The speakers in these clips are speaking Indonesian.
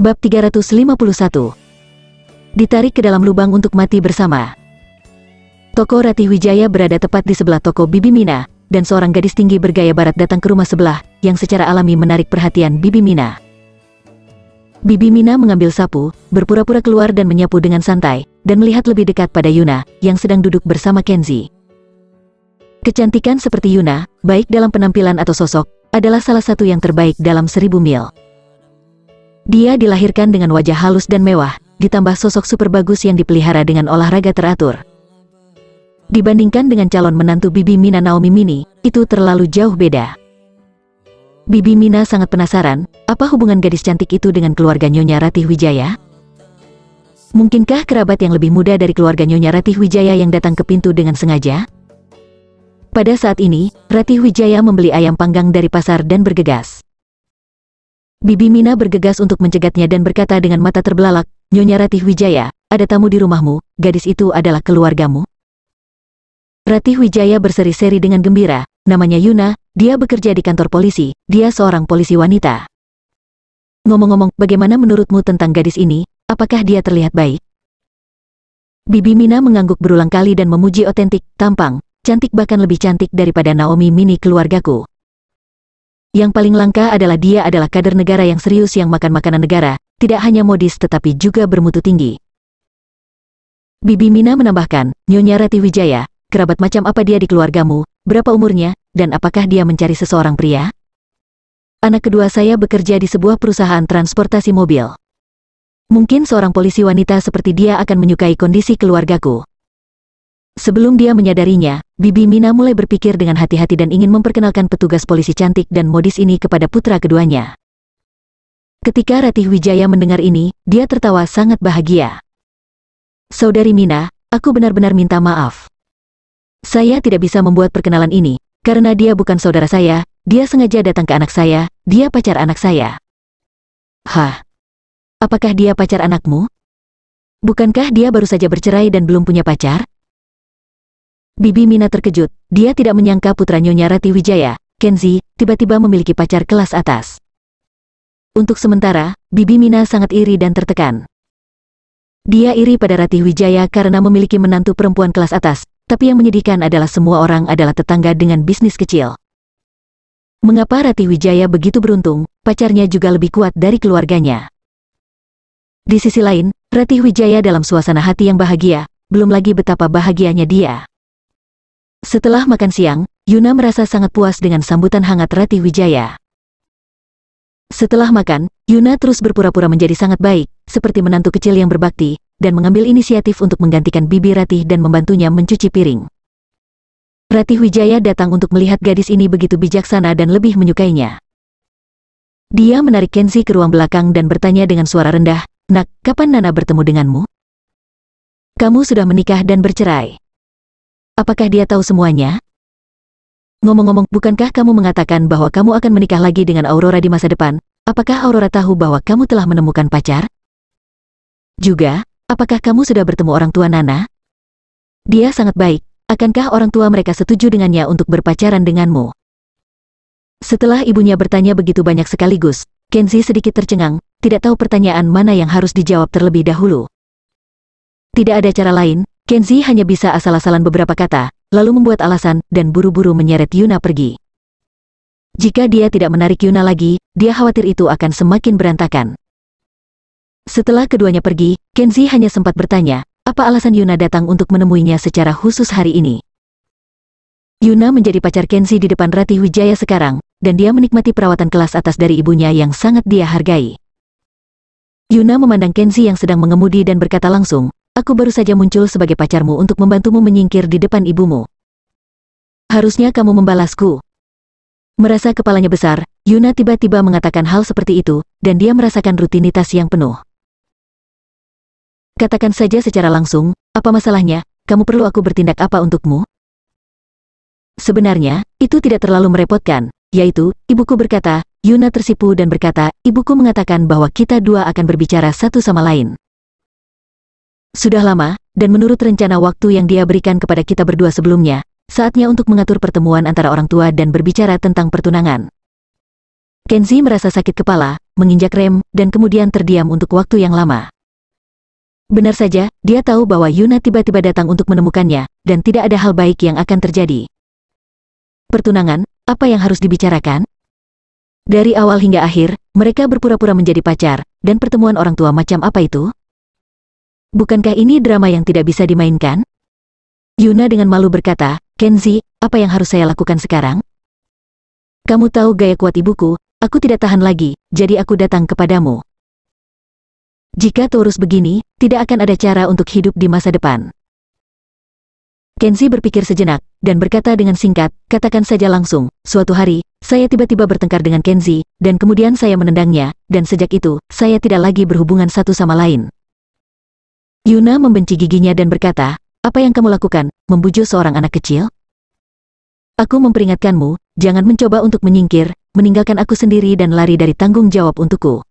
Bab 351. Ditarik ke dalam lubang untuk mati bersama. Toko Ratih Wijaya berada tepat di sebelah toko Bibi Mina, dan seorang gadis tinggi bergaya barat datang ke rumah sebelah, yang secara alami menarik perhatian Bibi Mina. Bibi Mina mengambil sapu, berpura-pura keluar dan menyapu dengan santai, dan melihat lebih dekat pada Yuna, yang sedang duduk bersama Kenzi. Kecantikan seperti Yuna, baik dalam penampilan atau sosok, adalah salah satu yang terbaik dalam 1000 mil. Dia dilahirkan dengan wajah halus dan mewah, ditambah sosok super bagus yang dipelihara dengan olahraga teratur. Dibandingkan dengan calon menantu Bibi Mina Naomi Mini, itu terlalu jauh beda. Bibi Mina sangat penasaran, apa hubungan gadis cantik itu dengan keluarga Nyonya Ratih Wijaya? Mungkinkah kerabat yang lebih muda dari keluarga Nyonya Ratih Wijaya yang datang ke pintu dengan sengaja? Pada saat ini, Ratih Wijaya membeli ayam panggang dari pasar dan bergegas. Bibi Mina bergegas untuk mencegatnya dan berkata dengan mata terbelalak, "Nyonya Ratih Wijaya, ada tamu di rumahmu, gadis itu adalah keluargamu?" Ratih Wijaya berseri-seri dengan gembira, namanya Yuna, dia bekerja di kantor polisi, dia seorang polisi wanita. Ngomong-ngomong, bagaimana menurutmu tentang gadis ini, apakah dia terlihat baik? Bibi Mina mengangguk berulang kali dan memuji otentik, tampang, cantik bahkan lebih cantik daripada Naomi Mini keluargaku. Yang paling langka adalah dia adalah kader negara yang serius yang makan makanan negara, tidak hanya modis tetapi juga bermutu tinggi. Bibi Mina menambahkan, Nyonya Ratih Wijaya, kerabat macam apa dia di keluargamu, berapa umurnya, dan apakah dia mencari seseorang pria? Anak kedua saya bekerja di sebuah perusahaan transportasi mobil. Mungkin seorang polisi wanita seperti dia akan menyukai kondisi keluargaku. Sebelum dia menyadarinya, Bibi Mina mulai berpikir dengan hati-hati dan ingin memperkenalkan petugas polisi cantik dan modis ini kepada putra keduanya. Ketika Ratih Wijaya mendengar ini, dia tertawa sangat bahagia. Saudari Mina, aku benar-benar minta maaf. Saya tidak bisa membuat perkenalan ini, karena dia bukan saudara saya, dia sengaja datang ke anak saya, dia pacar anak saya. Hah? Apakah dia pacar anakmu? Bukankah dia baru saja bercerai dan belum punya pacar? Bibi Mina terkejut, dia tidak menyangka putra Nyonya Ratih Wijaya, Kenzi, tiba-tiba memiliki pacar kelas atas. Untuk sementara, Bibi Mina sangat iri dan tertekan. Dia iri pada Ratih Wijaya karena memiliki menantu perempuan kelas atas, tapi yang menyedihkan adalah semua orang adalah tetangga dengan bisnis kecil. Mengapa Ratih Wijaya begitu beruntung, pacarnya juga lebih kuat dari keluarganya. Di sisi lain, Ratih Wijaya dalam suasana hati yang bahagia, belum lagi betapa bahagianya dia. Setelah makan siang, Yuna merasa sangat puas dengan sambutan hangat Ratih Wijaya. Setelah makan, Yuna terus berpura-pura menjadi sangat baik, seperti menantu kecil yang berbakti, dan mengambil inisiatif untuk menggantikan Bibi Ratih dan membantunya mencuci piring. Ratih Wijaya datang untuk melihat gadis ini begitu bijaksana dan lebih menyukainya. Dia menarik Kenzi ke ruang belakang dan bertanya dengan suara rendah, "Nak, kapan Nana bertemu denganmu? Kamu sudah menikah dan bercerai. Apakah dia tahu semuanya? Ngomong-ngomong, bukankah kamu mengatakan bahwa kamu akan menikah lagi dengan Aurora di masa depan? Apakah Aurora tahu bahwa kamu telah menemukan pacar? Juga, apakah kamu sudah bertemu orang tua Nana? Dia sangat baik, akankah orang tua mereka setuju dengannya untuk berpacaran denganmu?" Setelah ibunya bertanya begitu banyak sekaligus, Kenzi sedikit tercengang, tidak tahu pertanyaan mana yang harus dijawab terlebih dahulu. Tidak ada cara lain, Kenzi hanya bisa asal-asalan beberapa kata, lalu membuat alasan, dan buru-buru menyeret Yuna pergi. Jika dia tidak menarik Yuna lagi, dia khawatir itu akan semakin berantakan. Setelah keduanya pergi, Kenzi hanya sempat bertanya, apa alasan Yuna datang untuk menemuinya secara khusus hari ini. Yuna menjadi pacar Kenzi di depan Ratih Wijaya sekarang, dan dia menikmati perawatan kelas atas dari ibunya yang sangat dia hargai. Yuna memandang Kenzi yang sedang mengemudi dan berkata langsung, "Aku baru saja muncul sebagai pacarmu untuk membantumu menyingkir di depan ibumu. Harusnya kamu membalasku." Merasa kepalanya besar, Yuna tiba-tiba mengatakan hal seperti itu, dan dia merasakan rutinitas yang penuh. "Katakan saja secara langsung, apa masalahnya, kamu perlu aku bertindak apa untukmu?" Sebenarnya, itu tidak terlalu merepotkan, yaitu, ibuku berkata, Yuna tersipu dan berkata, ibuku mengatakan bahwa kita dua akan berbicara satu sama lain. Sudah lama, dan menurut rencana waktu yang dia berikan kepada kita berdua sebelumnya, saatnya untuk mengatur pertemuan antara orang tua dan berbicara tentang pertunangan. Kenzi merasa sakit kepala, menginjak rem, dan kemudian terdiam untuk waktu yang lama. Benar saja, dia tahu bahwa Yuna tiba-tiba datang untuk menemukannya, dan tidak ada hal baik yang akan terjadi. Pertunangan, apa yang harus dibicarakan? Dari awal hingga akhir, mereka berpura-pura menjadi pacar, dan pertemuan orang tua macam apa itu? Bukankah ini drama yang tidak bisa dimainkan? Yuna dengan malu berkata, Kenzi, apa yang harus saya lakukan sekarang? Kamu tahu gaya kuat ibuku, aku tidak tahan lagi, jadi aku datang kepadamu. Jika terus begini, tidak akan ada cara untuk hidup di masa depan. Kenzi berpikir sejenak, dan berkata dengan singkat, katakan saja langsung, suatu hari, saya tiba-tiba bertengkar dengan Kenzi, dan kemudian saya menendangnya, dan sejak itu, saya tidak lagi berhubungan satu sama lain. Yuna membenci giginya dan berkata, apa yang kamu lakukan, membujuk seorang anak kecil? Aku memperingatkanmu, jangan mencoba untuk menyingkir, meninggalkan aku sendiri dan lari dari tanggung jawab untukku.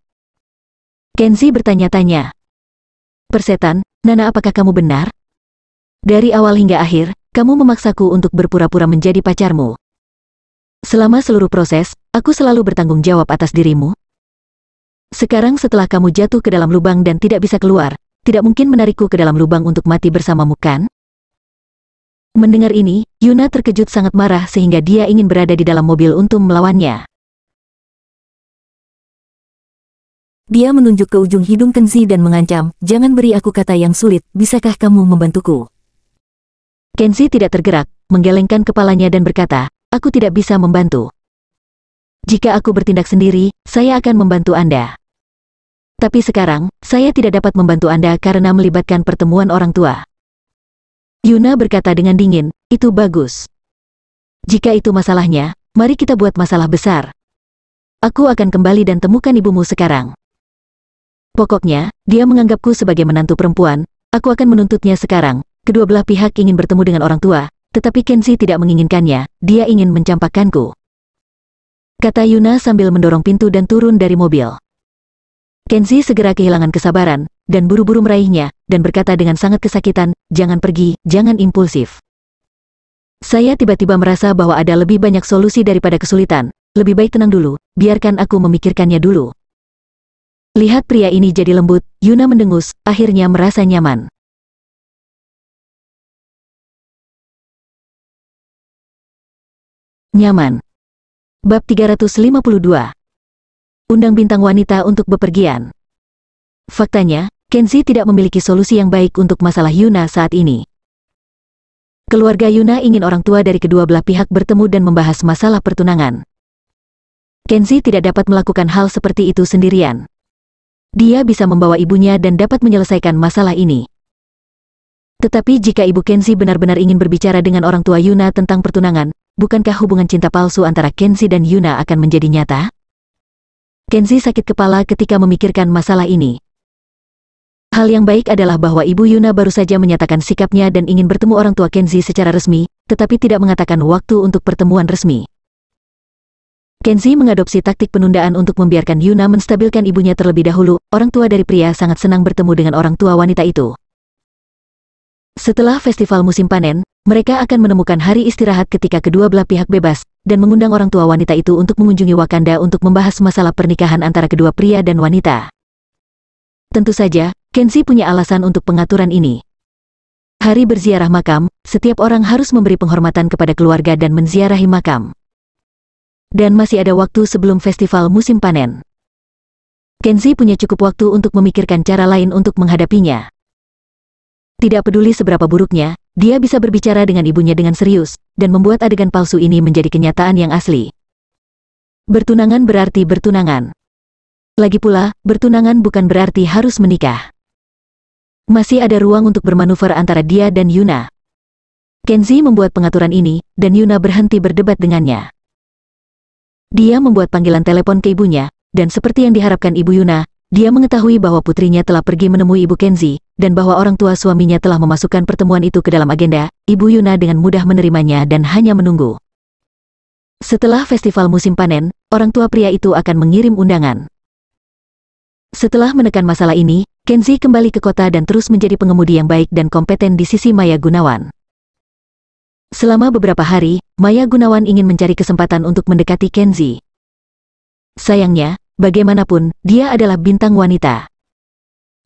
Kenzi bertanya-tanya. Persetan, Nana, apakah kamu benar? Dari awal hingga akhir, kamu memaksaku untuk berpura-pura menjadi pacarmu. Selama seluruh proses, aku selalu bertanggung jawab atas dirimu. Sekarang setelah kamu jatuh ke dalam lubang dan tidak bisa keluar, tidak mungkin menarikku ke dalam lubang untuk mati bersamamu, kan? Mendengar ini, Yuna terkejut sangat marah sehingga dia ingin berada di dalam mobil untuk melawannya. Dia menunjuk ke ujung hidung Kenzi dan mengancam, jangan beri aku kata yang sulit, bisakah kamu membantuku? Kenzi tidak tergerak, menggelengkan kepalanya dan berkata, aku tidak bisa membantu. Jika aku bertindak sendiri, saya akan membantu Anda. Tapi sekarang, saya tidak dapat membantu Anda karena melibatkan pertemuan orang tua. Yuna berkata dengan dingin, itu bagus. Jika itu masalahnya, mari kita buat masalah besar. Aku akan kembali dan temukan ibumu sekarang. Pokoknya, dia menganggapku sebagai menantu perempuan, aku akan menuntutnya sekarang. Kedua belah pihak ingin bertemu dengan orang tua, tetapi Kenzi tidak menginginkannya, dia ingin mencampakkanku. Kata Yuna sambil mendorong pintu dan turun dari mobil. Kenzi segera kehilangan kesabaran, dan buru-buru meraihnya, dan berkata dengan sangat kesakitan, jangan pergi, jangan impulsif. Saya tiba-tiba merasa bahwa ada lebih banyak solusi daripada kesulitan, lebih baik tenang dulu, biarkan aku memikirkannya dulu. Lihat pria ini jadi lembut, Yuna mendengus, akhirnya merasa nyaman. Nyaman. Bab 352. Undang bintang wanita untuk bepergian. Faktanya, Kenzi tidak memiliki solusi yang baik untuk masalah Yuna saat ini. Keluarga Yuna ingin orang tua dari kedua belah pihak bertemu dan membahas masalah pertunangan. Kenzi tidak dapat melakukan hal seperti itu sendirian. Dia bisa membawa ibunya dan dapat menyelesaikan masalah ini. Tetapi jika ibu Kenzi benar-benar ingin berbicara dengan orang tua Yuna tentang pertunangan, bukankah hubungan cinta palsu antara Kenzi dan Yuna akan menjadi nyata? Kenzi sakit kepala ketika memikirkan masalah ini. Hal yang baik adalah bahwa ibu Yuna baru saja menyatakan sikapnya dan ingin bertemu orang tua Kenzi secara resmi, tetapi tidak mengatakan waktu untuk pertemuan resmi. Kenzi mengadopsi taktik penundaan untuk membiarkan Yuna menstabilkan ibunya terlebih dahulu. Orang tua dari pria sangat senang bertemu dengan orang tua wanita itu. Setelah festival musim panen, mereka akan menemukan hari istirahat ketika kedua belah pihak bebas, dan mengundang orang tua wanita itu untuk mengunjungi Wakanda untuk membahas masalah pernikahan antara kedua pria dan wanita. Tentu saja, Kenzi punya alasan untuk pengaturan ini. Hari berziarah makam, setiap orang harus memberi penghormatan kepada keluarga dan menziarahi makam. Dan masih ada waktu sebelum festival musim panen. Kenzi punya cukup waktu untuk memikirkan cara lain untuk menghadapinya. Tidak peduli seberapa buruknya, dia bisa berbicara dengan ibunya dengan serius, dan membuat adegan palsu ini menjadi kenyataan yang asli. Bertunangan berarti bertunangan. Lagi pula, bertunangan bukan berarti harus menikah. Masih ada ruang untuk bermanuver antara dia dan Yuna. Kenzi membuat pengaturan ini, dan Yuna berhenti berdebat dengannya. Dia membuat panggilan telepon ke ibunya, dan seperti yang diharapkan ibu Yuna, dia mengetahui bahwa putrinya telah pergi menemui ibu Kenzi, dan bahwa orang tua suaminya telah memasukkan pertemuan itu ke dalam agenda. Ibu Yuna dengan mudah menerimanya dan hanya menunggu. Setelah festival musim panen, orang tua pria itu akan mengirim undangan. Setelah menekan masalah ini, Kenzi kembali ke kota dan terus menjadi pengemudi yang baik dan kompeten di sisi Maya Gunawan. Selama beberapa hari, Maya Gunawan ingin mencari kesempatan untuk mendekati Kenzi. Sayangnya, bagaimanapun, dia adalah bintang wanita.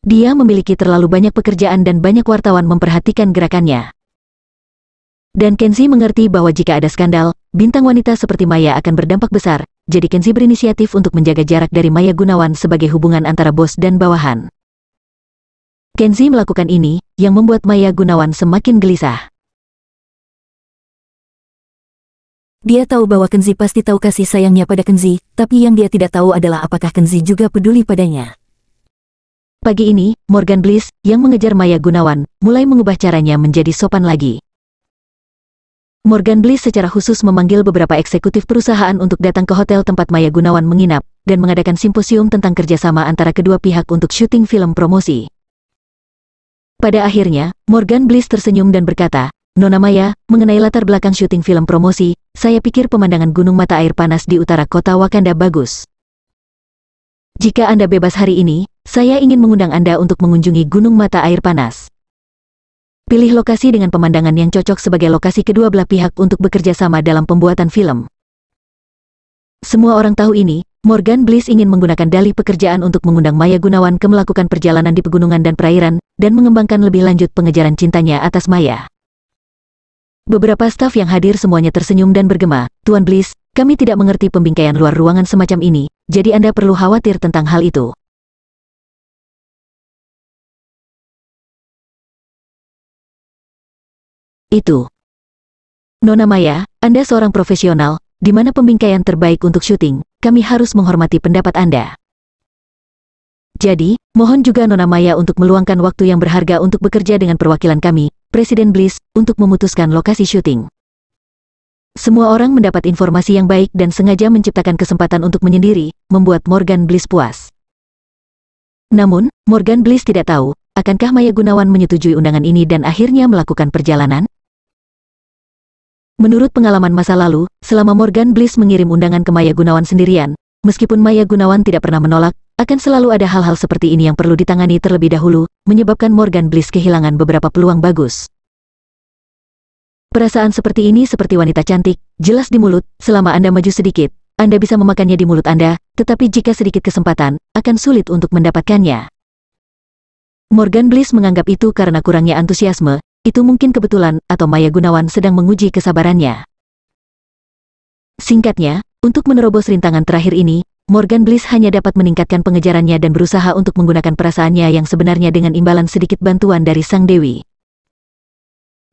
Dia memiliki terlalu banyak pekerjaan dan banyak wartawan memperhatikan gerakannya. Dan Kenzie mengerti bahwa jika ada skandal, bintang wanita seperti Maya akan berdampak besar, jadi Kenzie berinisiatif untuk menjaga jarak dari Maya Gunawan sebagai hubungan antara bos dan bawahan. Kenzie melakukan ini, yang membuat Maya Gunawan semakin gelisah. Dia tahu bahwa Kenzie pasti tahu kasih sayangnya pada Kenzie, tapi yang dia tidak tahu adalah apakah Kenzie juga peduli padanya. Pagi ini, Morgan Bliss, yang mengejar Maya Gunawan, mulai mengubah caranya menjadi sopan lagi. Morgan Bliss secara khusus memanggil beberapa eksekutif perusahaan untuk datang ke hotel tempat Maya Gunawan menginap, dan mengadakan simposium tentang kerjasama antara kedua pihak untuk syuting film promosi. Pada akhirnya, Morgan Bliss tersenyum dan berkata, "Nona Maya, mengenai latar belakang syuting film promosi, saya pikir pemandangan gunung mata air panas di utara kota Wakanda bagus. Jika Anda bebas hari ini, saya ingin mengundang Anda untuk mengunjungi gunung mata air panas. Pilih lokasi dengan pemandangan yang cocok sebagai lokasi kedua belah pihak untuk bekerja sama dalam pembuatan film." Semua orang tahu ini, Morgan Bliss ingin menggunakan dalih pekerjaan untuk mengundang Maya Gunawan ke melakukan perjalanan di pegunungan dan perairan, dan mengembangkan lebih lanjut pengejaran cintanya atas Maya. Beberapa staf yang hadir semuanya tersenyum dan bergema, "Tuan Bliss, kami tidak mengerti pembingkaian luar ruangan semacam ini, jadi Anda perlu khawatir tentang hal itu." Itu. Nona Maya, Anda seorang profesional, di mana pembingkaian terbaik untuk syuting, kami harus menghormati pendapat Anda. Jadi, mohon juga Nona Maya untuk meluangkan waktu yang berharga untuk bekerja dengan perwakilan kami, Presiden Bliss, untuk memutuskan lokasi syuting. Semua orang mendapat informasi yang baik dan sengaja menciptakan kesempatan untuk menyendiri, membuat Morgan Bliss puas. Namun, Morgan Bliss tidak tahu, akankah Maya Gunawan menyetujui undangan ini dan akhirnya melakukan perjalanan? Menurut pengalaman masa lalu, selama Morgan Bliss mengirim undangan ke Maya Gunawan sendirian, meskipun Maya Gunawan tidak pernah menolak, akan selalu ada hal-hal seperti ini yang perlu ditangani terlebih dahulu, menyebabkan Morgan Bliss kehilangan beberapa peluang bagus. Perasaan seperti ini seperti wanita cantik, jelas di mulut, selama Anda maju sedikit, Anda bisa memakannya di mulut Anda, tetapi jika sedikit kesempatan, akan sulit untuk mendapatkannya. Morgan Bliss menganggap itu karena kurangnya antusiasme. Itu mungkin kebetulan, atau Maya Gunawan sedang menguji kesabarannya. Singkatnya, untuk menerobos rintangan terakhir ini, Morgan Bliss hanya dapat meningkatkan pengejarannya dan berusaha untuk menggunakan perasaannya yang sebenarnya dengan imbalan sedikit bantuan dari Sang Dewi.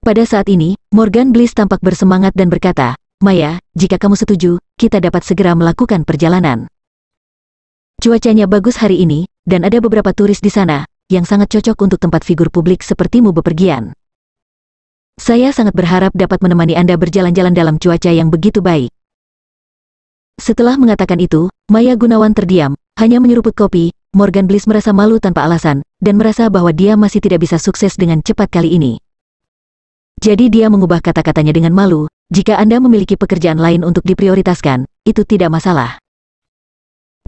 Pada saat ini, Morgan Bliss tampak bersemangat dan berkata, "Maya, jika kamu setuju, kita dapat segera melakukan perjalanan. Cuacanya bagus hari ini, dan ada beberapa turis di sana, yang sangat cocok untuk tempat figur publik sepertimu bepergian. Saya sangat berharap dapat menemani Anda berjalan-jalan dalam cuaca yang begitu baik." Setelah mengatakan itu, Maya Gunawan terdiam, hanya menyeruput kopi. Morgan Bliss merasa malu tanpa alasan, dan merasa bahwa dia masih tidak bisa sukses dengan cepat kali ini. Jadi dia mengubah kata-katanya dengan malu, "Jika Anda memiliki pekerjaan lain untuk diprioritaskan, itu tidak masalah.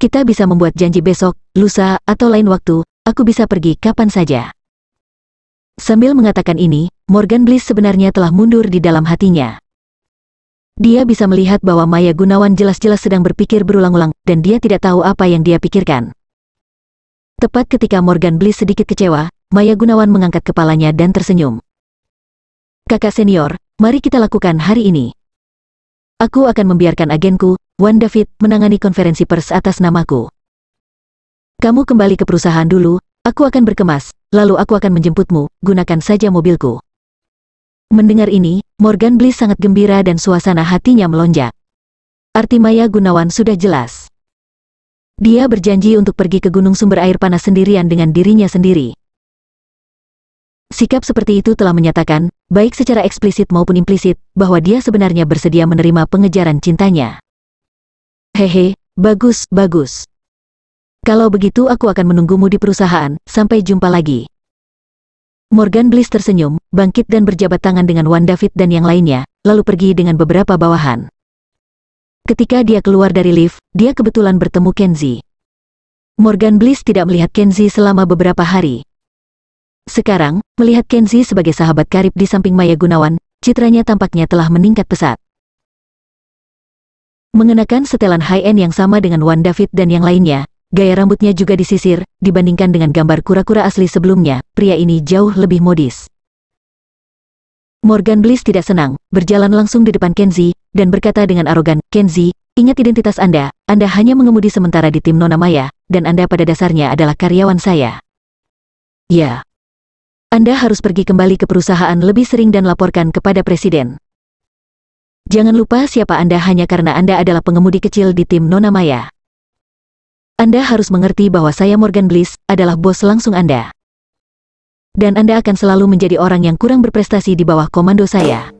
Kita bisa membuat janji besok, lusa, atau lain waktu, aku bisa pergi kapan saja." Sambil mengatakan ini, Morgan Bliss sebenarnya telah mundur di dalam hatinya. Dia bisa melihat bahwa Maya Gunawan jelas-jelas sedang berpikir berulang-ulang, dan dia tidak tahu apa yang dia pikirkan. Tepat ketika Morgan Bliss sedikit kecewa, Maya Gunawan mengangkat kepalanya dan tersenyum. "Kakak senior, mari kita lakukan hari ini. Aku akan membiarkan agenku, Wan David, menangani konferensi pers atas namaku. Kamu kembali ke perusahaan dulu, aku akan berkemas, lalu aku akan menjemputmu, gunakan saja mobilku." Mendengar ini, Morgan Bliss sangat gembira dan suasana hatinya melonjak. Arti Maya Gunawan sudah jelas. Dia berjanji untuk pergi ke gunung sumber air panas sendirian dengan dirinya sendiri. Sikap seperti itu telah menyatakan, baik secara eksplisit maupun implisit, bahwa dia sebenarnya bersedia menerima pengejaran cintanya. "Hehe, bagus, bagus. Kalau begitu aku akan menunggumu di perusahaan, sampai jumpa lagi." Morgan Bliss tersenyum, bangkit dan berjabat tangan dengan Wan David dan yang lainnya, lalu pergi dengan beberapa bawahan. Ketika dia keluar dari lift, dia kebetulan bertemu Kenzie. Morgan Bliss tidak melihat Kenzie selama beberapa hari. Sekarang, melihat Kenzie sebagai sahabat karib di samping Maya Gunawan, citranya tampaknya telah meningkat pesat. Mengenakan setelan high-end yang sama dengan Wan David dan yang lainnya, gaya rambutnya juga disisir, dibandingkan dengan gambar kura-kura asli sebelumnya, pria ini jauh lebih modis. Morgan Bliss tidak senang, berjalan langsung di depan Kenzie, dan berkata dengan arogan, "Kenzie, ingat identitas Anda hanya mengemudi sementara di tim Nona Maya, dan Anda pada dasarnya adalah karyawan saya. Ya. Anda harus pergi kembali ke perusahaan lebih sering dan laporkan kepada Presiden. Jangan lupa siapa Anda hanya karena Anda adalah pengemudi kecil di tim Nona Maya. Anda harus mengerti bahwa saya Morgan Bliss, adalah bos langsung Anda. Dan Anda akan selalu menjadi orang yang kurang berprestasi di bawah komando saya."